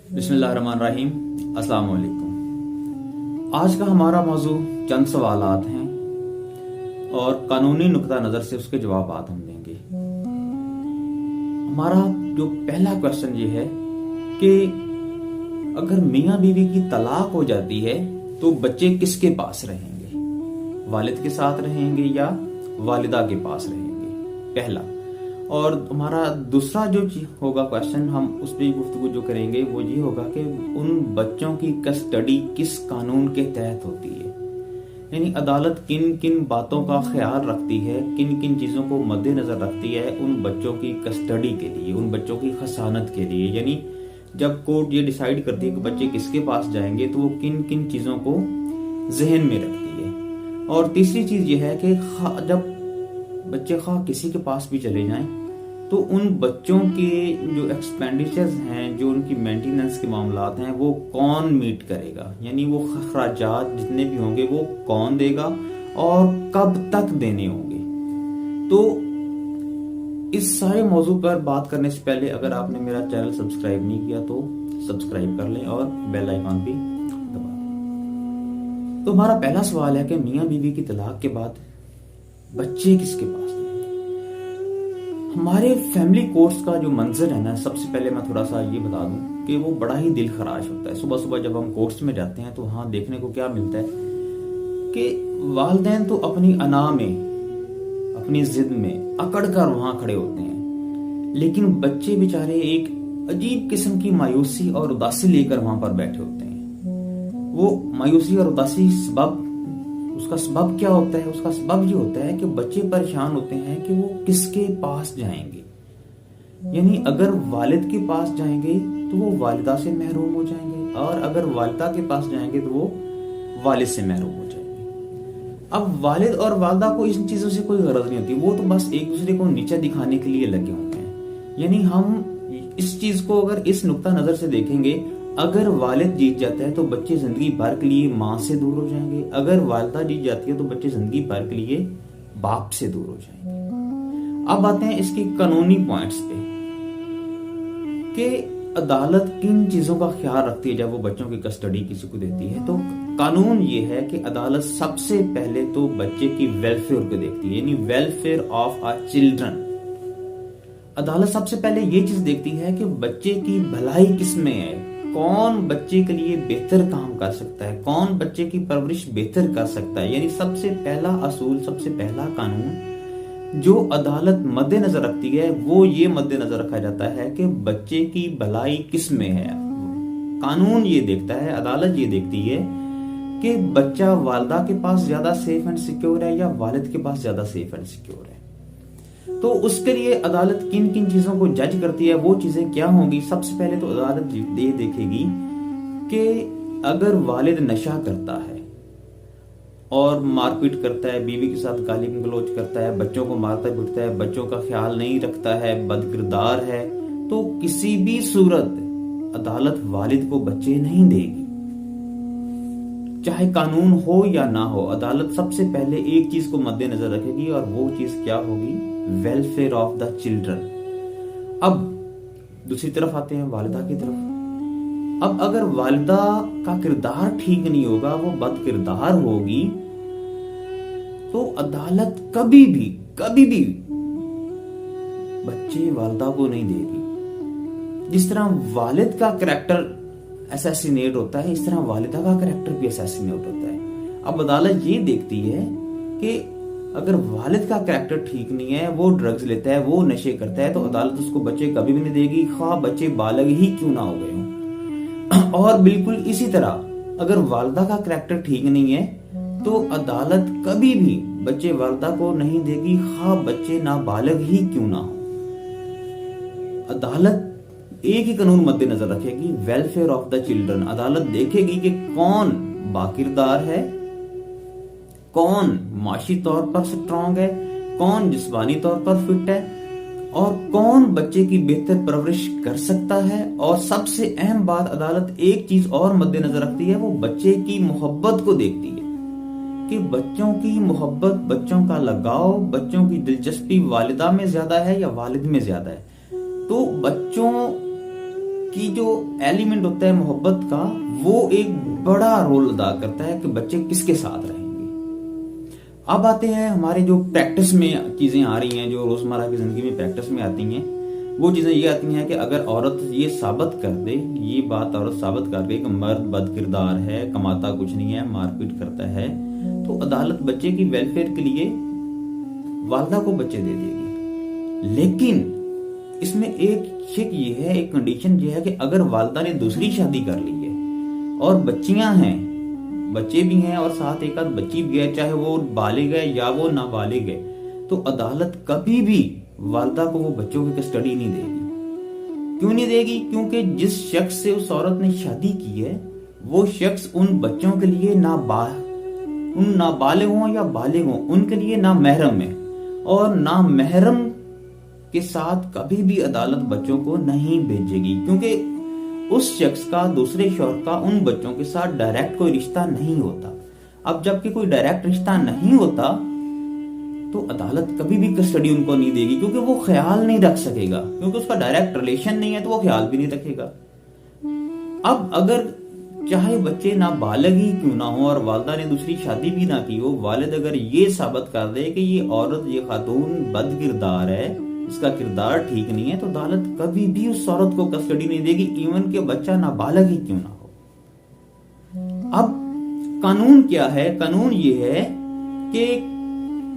बिस्मिल्लाहिर्रहमानिर्रहीम। अस्सलाम वालेकुम। आज का हमारा मौजू चंद सवालात हैं और कानूनी नुक्ता नज़र से उसके जवाबात हम देंगे। हमारा जो पहला क्वेश्चन ये है कि अगर मियाँ बीवी की तलाक हो जाती है तो बच्चे किसके पास रहेंगे? वालिद के साथ रहेंगे या वालिदा के पास रहेंगे? पहला। और हमारा दूसरा जो होगा क्वेश्चन, हम उस पर गुफ्तगू जो करेंगे वो ये होगा कि उन बच्चों की कस्टडी किस कानून के तहत होती है, यानी अदालत किन किन बातों का ख्याल रखती है, किन किन चीज़ों को मद्देनज़र रखती है उन बच्चों की कस्टडी के लिए, उन बच्चों की खसानत के लिए। यानी जब कोर्ट ये डिसाइड करती है कि बच्चे किसके पास जाएंगे तो वो किन किन चीज़ों को जहन में रखती है। और तीसरी चीज़ ये है कि जब बच्चे किसी के पास भी चले जाएं तो उन बच्चों के जो एक्सपेंडिचर्स हैं, जो उनकी मेंटेनेंस के मामलात हैं, वो कौन मीट करेगा, यानी वो खर्चात जितने भी होंगे वो कौन देगा और कब तक देने होंगे। तो इस सारे मौजू पर बात करने से पहले अगर आपने मेरा चैनल सब्सक्राइब नहीं किया तो सब्सक्राइब कर लें और बेल आइकॉन भी दबा दें। तो हमारा पहला सवाल है कि मियाँ बीवी की तलाक के बाद बच्चे किसके पास हैं? हमारे फैमिली कोर्ट्स का जो मंजर है ना, सबसे पहले मैं थोड़ा सा ये बता दूं कि वो बड़ा ही दिल खराश होता है। सुबह सुबह जब हम कोर्ट्स में जाते हैं तो वहाँ देखने को क्या मिलता है कि वालिदैन तो अपनी अना में, अपनी जिद में अकड़ कर वहाँ खड़े होते हैं, लेकिन बच्चे बेचारे एक अजीब किस्म की मायूसी और उदासी लेकर वहाँ पर बैठे होते हैं। वो मायूसी और उदासी उसका सबब क्या होता है? उसका सबब ये होता है कि बच्चे परेशान होते हैं कि वो किसके पास जाएंगे। यानी अगर वालिद के पास जाएंगे तो वो वालिदा से महरूम हो जाएंगे, और अगर वालिदा के पास जाएंगे तो वो वालिद से महरूम हो जाएंगे। अब वालिद और वालिदा को इन चीजों से कोई गरज नहीं होती, वो तो बस एक दूसरे को नीचा दिखाने के लिए लगे होते हैं। यानी हम इस चीज को अगर इस नुक्ता नजर से देखेंगे, अगर वालिद जीत जाता है तो बच्चे जिंदगी भर के लिए माँ से दूर हो जाएंगे, अगर वालिदा जीत जाती है तो बच्चे जिंदगी भर के लिए बाप से दूर हो जाएंगे। अब आते हैं इसकी कानूनी पॉइंट्स पे कि अदालत किन चीजों का ख्याल रखती है जब वो बच्चों की कस्टडी किसी को देती है। तो कानून ये है कि अदालत सबसे पहले तो बच्चे की वेलफेयर को देखती है, यानी वेलफेयर ऑफ आवर चिल्ड्रन। अदालत सबसे पहले ये चीज देखती है कि बच्चे की भलाई किसमें है, कौन बच्चे के लिए बेहतर काम कर सकता है, कौन बच्चे की परवरिश बेहतर कर सकता है। यानी सबसे पहला असूल, सबसे पहला कानून जो अदालत मद्देनजर रखती है वो ये मद्देनजर रखा जाता है कि बच्चे की भलाई किस में है। कानून ये देखता है, अदालत ये देखती है कि बच्चा वालिदा के पास ज्यादा सेफ एंड सिक्योर है या वालिद के पास ज्यादा सेफ एंड सिक्योर है। तो उसके लिए अदालत किन किन चीजों को जज करती है, वो चीजें क्या होंगी। सबसे पहले तो अदालत ये देखेगी कि अगर वालिद नशा करता है और मारपीट करता है, बीवी के साथ गाली गलौज करता है, बच्चों को मारता पीटता है, बच्चों का ख्याल नहीं रखता है, बदकिरदार है, तो किसी भी सूरत अदालत वालिद को बच्चे नहीं देगी, चाहे कानून हो या ना हो। अदालत सबसे पहले एक चीज को मद्देनजर रखेगी और वो चीज क्या होगी? Welfare of the children. अब दूसरी तरफ आते हैं वालिदा की तरफ। अब अगर वालिदा का किरदार ठीक नहीं होगा, वो बदकिरदार होगी, तो अदालत कभी भी बच्चे वालिदा को नहीं देगी। जिस तरह वालिद का कैरेक्टर असैसिनेट होता है, इस तरह वालिदा का कैरेक्टर भी असैसिनेट होता है। अब अदालत ये देखती है कि अगर वालिद का कैरेक्टर ठीक नहीं है, वो ड्रग्स लेता है, वो नशे करता है, तो अदालत उसको बच्चे कभी भी नहीं देगी, ख्वाह बच्चे बालग ही क्यों ना हो गए हों। और बिल्कुल इसी तरह अगर वालिदा का कैरेक्टर ठीक नहीं है तो अदालत कभी भी बच्चे वालिदा को नहीं देगी, ख्वाह बच्चे नाबालग ही क्यों ना हो। अदालत एक ही कानून मद्देनजर रखेगी, वेलफेयर ऑफ द चिल्ड्रन। अदालत देखेगी कि कौन बाकिरदार है, कौन माशी तौर पर स्ट्रांग है, कौन जिस्मानी तौर पर फिट है, और कौन बच्चे की बेहतर परवरिश कर सकता है। और सबसे अहम बात, अदालत एक चीज और मद्देनजर रखती है, वो बच्चे की मोहब्बत को देखती है कि बच्चों की मोहब्बत, बच्चों का लगाव, बच्चों की दिलचस्पी वालिदा में ज्यादा है या वालिद में ज्यादा है। तो बच्चों کی جو ایلیمنٹ ہوتا ہے محبت کا، وہ ایک بڑا رول ادا کرتا ہے کہ بچے کس کے ساتھ رہیں گے۔ اب آتے ہیں ہمارے جو پریکٹس میں چیزیں آ رہی ہیں، جو روزمرہ کی زندگی میں پریکٹس میں آتی ہیں، وہ چیزیں یہ آتی ہیں کہ اگر عورت یہ ثابت کر دے، یہ بات عورت ثابت کر دے کہ مرد بد کردار ہے، کماتا کچھ نہیں ہے، مار پیٹ کرتا ہے، تو عدالت بچے کی ویلفیئر کے لیے والدہ کو بچے دے دے گی۔ لیکن اس میں ایک شک یہ ہے، ایک کنڈیشن یہ ہے کہ اگر والدہ نے دوسری شادی کر لی ہے اور بچیاں ہیں، بچے بھی ہیں اور ساتھ ایک آدھ بچی بھی ہے، چاہے وہ بالغ ہے یا وہ نابالغ ہے، تو عدالت کبھی بھی والدہ کو وہ بچوں کی کسٹڈی نہیں دے گی۔ کیوں نہیں دے گی؟ کیونکہ جس شخص سے اس عورت نے شادی کی ہے، وہ شخص ان بچوں کے لیے ان نابالغ ہوں یا بالغ ہوں، ان کے لیے نامحرم ہے، اور نامحرم کے ساتھ کبھی بھی عدالت بچوں کو نہیں بھیجے گی، کیونکہ اس شخص کا دوسرے شوہر کا ان بچوں کے ساتھ ڈائریکٹ کوئی رشتہ نہیں ہوتا۔ اب جب کہ کوئی ڈائریکٹ رشتہ نہیں ہوتا تو عدالت کبھی بھی کسٹڈی ان کو نہیں دے گی، کیونکہ وہ خیال نہیں رکھ سکے گا، کیونکہ اس کا ڈائریکٹ ریلیشن نہیں ہے تو وہ خیال بھی نہیں رکھے گا۔ اب اگر چاہے بچے نابالغ ہی کیوں نہ ہو اور والدہ نے دوسری شادی بھی نہ کی ہو، والد اگر یہ ثابت کر دے کہ یہ عورت، یہ خاتون بد کردار ہے، اس کا کردار ٹھیک نہیں ہے، تو عدالت کبھی بھی اس عورت کو کسٹڈی نہیں دے گی، ایون کہ بچہ نابالغ ہی کیوں نہ ہو۔ اب قانون کیا ہے؟ قانون یہ ہے کہ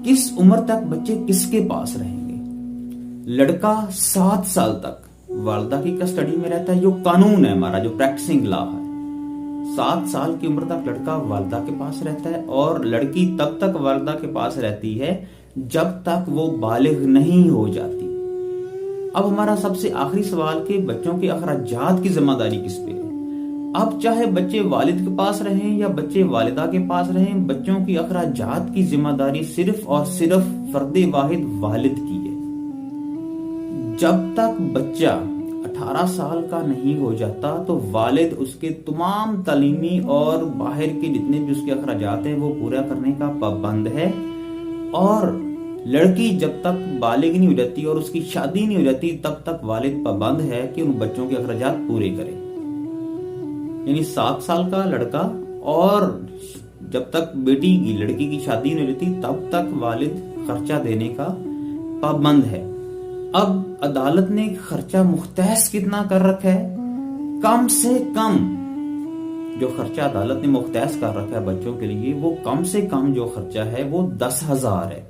کس عمر تک بچے کس کے پاس رہیں گے۔ لڑکا 7 سال تک والدہ کی کسٹڈی میں رہتا ہے، جو قانون ہے ہمارا، جو پریکٹسنگ لا ہے۔ 7 سال کی عمر تک لڑکا والدہ کے پاس رہتا ہے، اور لڑکی تب تک والدہ کے پاس رہتی ہے جب تک وہ بالغ نہیں ہو جاتی۔ اب ہمارا سب سے آخری سوال کہ بچوں کے اخراجات کی ذمہ داری کس پہ ہے؟ اب چاہے بچے والد کے پاس رہیں یا بچے والدہ کے پاس رہیں، بچوں کی اخراجات کی ذمہ داری صرف اور صرف فرد واحد والد کی ہے۔ جب تک بچہ 18 سال کا نہیں ہو جاتا تو والد اس کے تمام تعلیمی اور باہر کے جتنے بھی اس کے اخراجات ہیں وہ پورا کرنے کا پابند ہے، اور لڑکی جب تک بالغ نہیں ہو جاتی اور اس کی شادی نہیں ہو جاتی تب تک والد پابند ہے کہ ان بچوں کے اخراجات پورے کرے۔ یعنی 7 سال کا لڑکا اور جب تک بیٹی کی، لڑکی کی شادی نہیں ہوتی تب تک والد خرچہ دینے کا پابند ہے۔ اب عدالت نے خرچہ مختص کتنا کر رکھا ہے؟ کم سے کم جو خرچہ عدالت نے مختص کر رکھا ہے بچوں کے لیے، وہ کم سے کم جو خرچہ ہے وہ 10,000 ہے،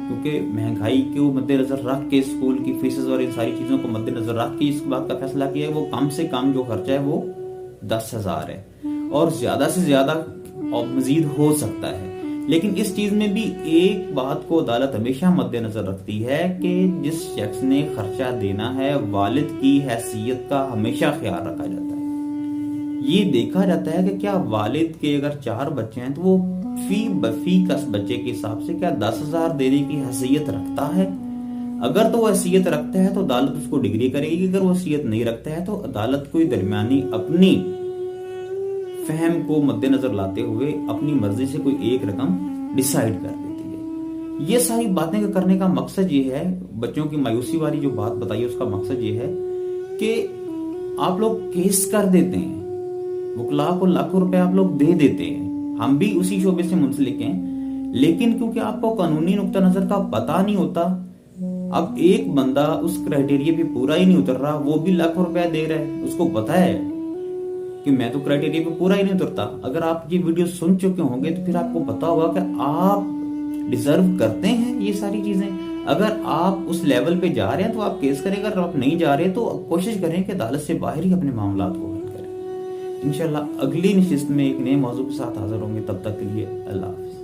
کیونکہ مہنگائی کو مد نظر رکھ کے، اسکول کی فیسز اور ان ساری چیزوں کو مد نظر رکھ کے اس بات کا فیصلہ کیا ہے، وہ کم سے کم جو خرچہ ہے وہ 10,000 ہے، اور زیادہ سے زیادہ مزید ہو سکتا ہے۔ لیکن اس چیز میں بھی ایک بات کو عدالت ہمیشہ مد نظر رکھتی ہے کہ جس شخص نے خرچہ دینا ہے، والد کی حیثیت کا ہمیشہ خیال رکھا جاتا ہے۔ یہ دیکھا جاتا ہے کہ کیا والد کے اگر 4 بچے ہیں تو وہ فی کس بچے کے حساب سے کیا 10,000 دینے کی حیثیت رکھتا ہے؟ اگر تو وہ حیثیت رکھتا ہے تو عدالت اس کو ڈگری کرے گی، اگر وہ حیثیت نہیں رکھتا ہے تو عدالت کوئی درمیانی اپنی فہم کو مد نظر لاتے ہوئے اپنی مرضی سے کوئی ایک رقم ڈیسائیڈ کر دیتی ہے۔ یہ ساری باتیں کرنے کا مقصد یہ ہے، بچوں کی مایوسی والی جو بات بتائی ہے اس کا مقصد یہ ہے کہ آپ لوگ کیس کر دیتے ہیں، وکلا کو لاکھوں روپے آپ لوگ دے دیتے ہیں، ہم بھی اسی شعبے سے منسلک ہیں، لیکن کیونکہ آپ کو قانونی نقطہ نظر کا پتہ نہیں ہوتا، اب ایک بندہ اس کرائٹیریا پہ پورا ہی نہیں اتر رہا، وہ بھی لاکھوں روپے دے رہا ہے، اس کو پتا ہے کہ میں تو کرائٹیریا پہ پورا ہی نہیں اترتا۔ اگر آپ یہ ویڈیو سن چکے ہوں گے تو پھر آپ کو پتا ہوگا کہ آپ ڈیزرو کرتے ہیں یہ ساری چیزیں۔ اگر آپ اس لیول پہ جا رہے ہیں تو آپ کیس کریں، اگر آپ نہیں جا رہے تو کوشش کریں کہ عدالت سے باہر ہی اپنے معاملات کو حل کریں۔ انشاءاللہ اگلی نشست میں ایک نئے موضوع کے ساتھ حاضر ہوں گے، تب تک کے لیے اللہ حافظ۔